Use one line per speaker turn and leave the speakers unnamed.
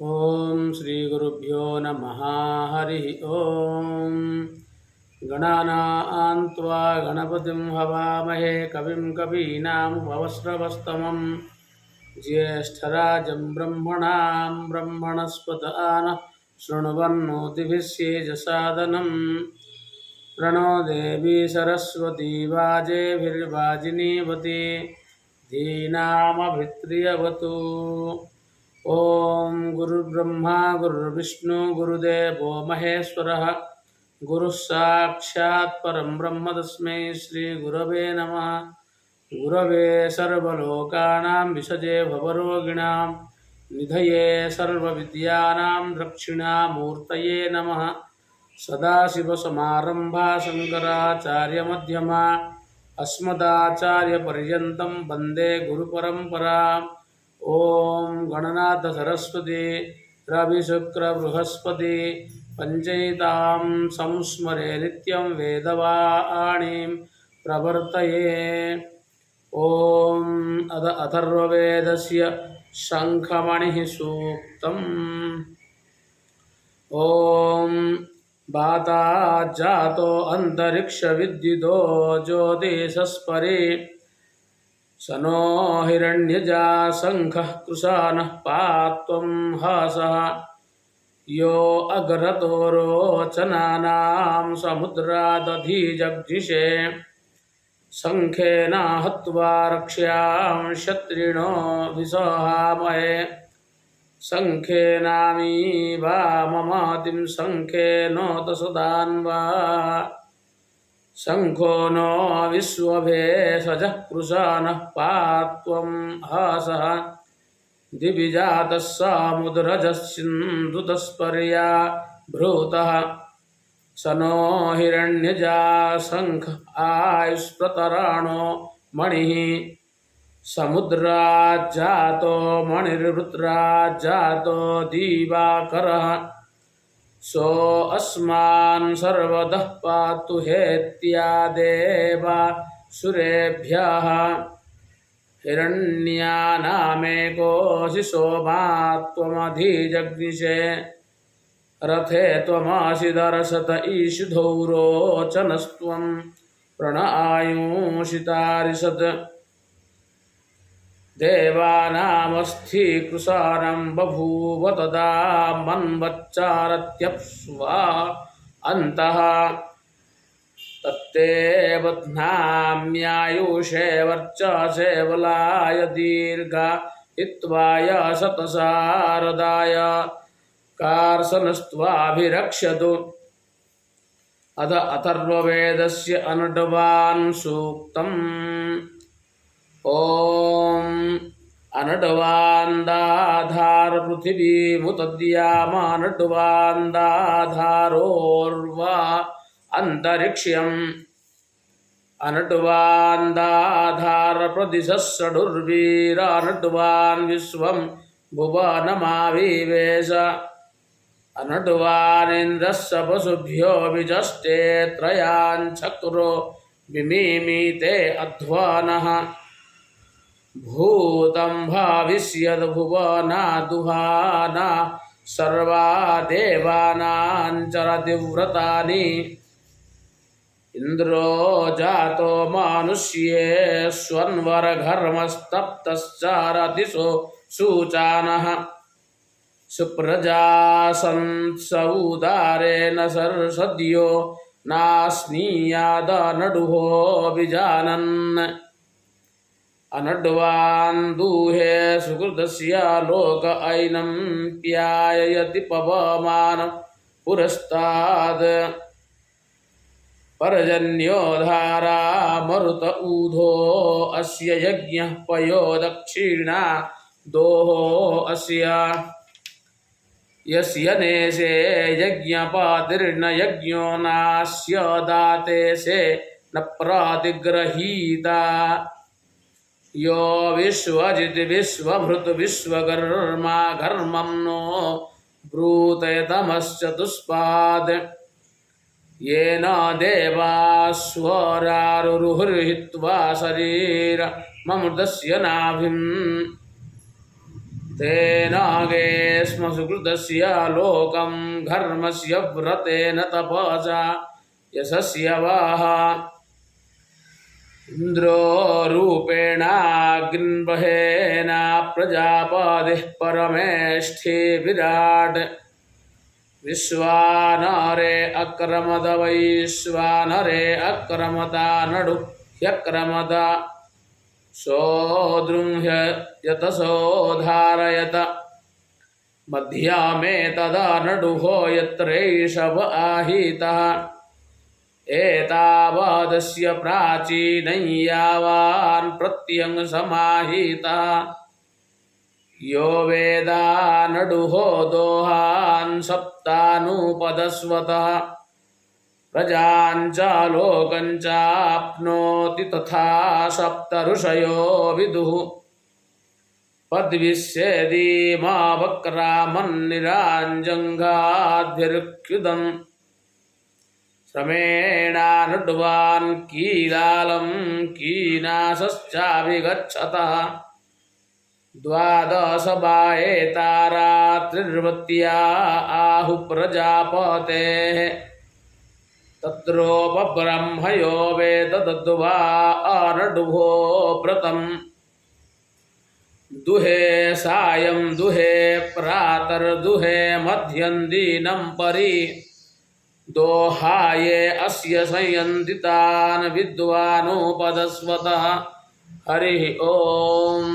ओम श्री गुरुभ्यो नमः। हरि ओम। गणानां त्वा गणपतिं हवामहे कविं कवीनामुपमश्रवस्तमं ज्येष्ठराजं ब्रह्मणां ब्रह्मणस्पत आनः शृण्वन्नोतिभिः सेदसादनं प्रणो देवी सरस्वती वाजेभिर्वाजिनीवती धीनामभित्रियवतु। ओम गुरुर्ब्रह्मा गुरुर्विष्णु गुरुदेवो महेश्वरः गुरुः साक्षात् परं ब्रह्म तस्मै श्री गुरवे नमः। गुरवे सर्वलोकानां विषजे भवरोगिणां निधये सर्वविद्यानां दक्षिणामूर्तये नमः। सदाशिवसमारम्भा शङ्कराचार्यमध्यमा अस्मदाचार्यपर्यन्तं वन्दे गुरुपरम्पराम्। ओम गणनाथ सरस्वती रवि शुक्र बृहस्पति पंचैतां संस्मरे नित्यं वेदवाणीं प्रवर्तये। ओम अथर्ववेदस्य शङ्खमणिः सूक्तम्। ओम बाताजातो अन्तरिक्षविद्युतो ज्योतिषस्परे सनो हिरण्यजा शङ्खः कृशानः पात्वं हासः यो अग्रतो रोचनानां समुद्रादधिजग्जिषे शङ्खेन हत्वा रक्ष्यां क्षत्रिणो विसहामहे शङ्खेनामीवाममातिं शङ्खेनोत सदान्वा शङ्खो नो विश्वभेषजः कृशानः पात्वं हासः दिविजातः सामुद्रजः सिन्धुतस्पर्या भ्रूतः स नो हिरण्यजा शङ्ख आयुष्प्रतराणो मणिः समुद्राज्जातो मणिर्वृत्राज्जातो दिवाकरः सो अस्मान् सर्वतः पातु हेत्यादेवा सुरेभ्यः हिरण्यानामेकोऽसि सोमा त्वमधिजग्निषे रथे त्वमासि दर्शत ईषुधौ रोचनस्त्वं प्रण आयुषितारिषत् देवानामस्थीकृशानं बभूव तदा मन्वच्चारत्यप्स्वा अन्तः तत्ते बध्नाम्यायुषे वर्चसे बलाय दीर्घायित्वाय शतशारदाय कार्सनस्त्वाभिरक्षतु। अथ अथर्ववेदस्य अनटवान् सूक्तम्। ओम अनटवान्दाधार पृथिवीमुतद्यामानटवान्दाधारोर्वा अन्तरिक्ष्यम् अनटवान्दाधार प्रदिशः षडुर्वीरानटवान् विश्वं भुवनमाविवेश अनटवानिन्द्रस्य पशुभ्यो विजष्टे त्रयाञ्चक्रो विमीमीते अध्वानः भूतं भाविष्यद् भुवना दुहाना सर्वा देवानां चरतिव्रतानि इन्द्रो जातो मानुष्येष्वन्वरघर्मस्तप्तश्चारतिशो शुचानः सुप्रजासंसौदारेण सर्षद्यो नास्नीयादनडुहो विजानन् अनड्वान् दूहे सुकृतस्य लोक ऐनं प्याययति पवमान पुरस्ताद् पर्जन्यो धारा मरुत ऊधो अस्य यज्ञः पयो दक्षिणा दोहो अस्य यस्य नेशे यज्ञपातिर्न यज्ञो नास्य दाते से न प्रातिग्रहीता यो विश्वजित् विश्वभृत् विश्वकर्मा घर्मं नो ब्रूतयतमश्चतुष्पाद् येन देवास्वरारुरुहित्वा शरीरममृतस्य नाभिम् तेनागे स्म सुकृतस्य लोकं घर्मस्य व्रतेन तपसा यशस्य वाह इंद्रो रूपेणाग्निर्वहेन प्रजापतिः परमेष्ठी विराट विश्वानरे अक्रमद वैश्वानरे अक्रमता नडु ह्यक्रमद सोदृंह्य यतसो धारयत मध्यामे तदा नडुहो यत्रैषव आहितः एतावदस्य प्राचीनं यावान् प्रत्यङ् समाहितः यो वेदा नडुहो दोहान् सप्तानुपदस्वतः प्रजाञ्च लोकञ्चाप्नोति तथा सप्त ऋषयो विदुः पद्विश्येदीमावक्रामन्निराञ्जङ्घाद्भिर्क्युदम् श्रमेणा नड्वान् कीलालं कीनासश्चाभिगच्छतः द्वादशबायेतारात्रिर्वत्या आहु प्रजापतेः तत्रोपब्रह्मयो वेद तद्वा नडुभो व्रतम् दुहे सायं दुहे प्रातर्दुहे मध्यं दीनं परि दोहाये अस्य संयन्दितान् विद्वानोपदस्वतः हरिः ओम्।